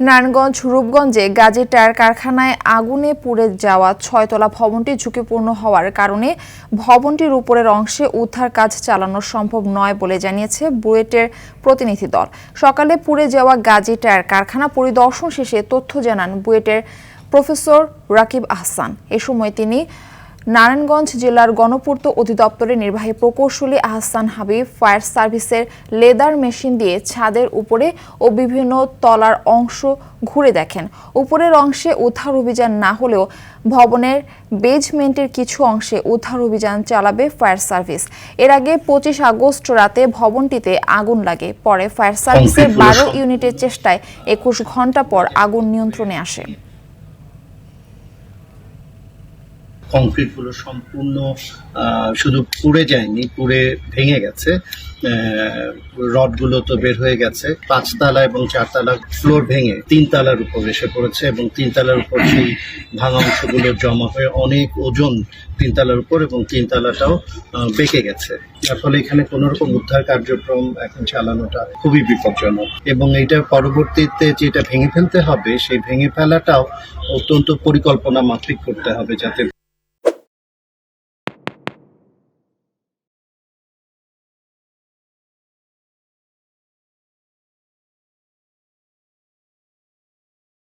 Narayanganj রূপগঞ্জে Gazi tyre কারখানায় আগুনে পুড়ে যাওয়া ৬তলা ভবনটি ঝুঁকিপূর্ণ হওয়ার কারণে ভবনটির উপরের অংশে উদ্ধার কাজ চালানো সম্ভব নয় বলে জানিয়েছে বুয়েটের প্রতিনিধি দল। সকালে পুড়ে যাওয়া গাজী টায়ার কারখানা পরিদর্শন শেষে তথ্য জানান বুয়েটের প্রফেসর রাকিব আহসান। এ সময় তিনি নারায়ণগঞ্জ জেলার গণপূর্ত অধিদপ্তরের নির্বাহী প্রকৌশলী আহসান হাবিব ফায়ার সার্ভিসের লেদার মেশিন দিয়ে ছাদের উপরে ও বিভিন্ন তলার অংশ ঘুরে দেখেন। উপরের অংশে উদ্ধার অভিযান না হলেও ভবনের বেজমেন্টের কিছু অংশে উদ্ধার অভিযান চালাবে ফায়ার সার্ভিস। এর আগে ২৫ আগস্ট রাতে ভবনটিতে আগুন লাগে। পরে ফায়ার সার্ভিসের ১২ ইউনিটের চেষ্টায় ২১ ঘণ্টা পর আগুন নিয়ন্ত্রণে আসে। কংক্রিটগুলো সম্পূর্ণ শুধু পুড়ে যায়নি, পুড়ে ভেঙে গেছে। রডগুলো তো বের হয়ে গেছে। ৫ তলা এবং ৪ তলা ফ্লোর ভেঙে ৩ তলার উপর এসে পড়েছে এবং ৩ তলার উপর সেই ভাঙা অংশগুলো জমা হয়ে অনেক ওজন ৩ তলার উপর এবং ৩ তলাটাও বেঁকে গেছে। যার ফলে এখানে কোনো রকম উদ্ধার কার্যক্রম এখন চালানোটা খুবই বিপজ্জনক এবং এইটার পরবর্তীতে যেটা ভেঙে ফেলতে হবে সেই ভেঙে ফেলাটাও অত্যন্ত পরিকল্পনা মাফিক করতে হবে, যাতে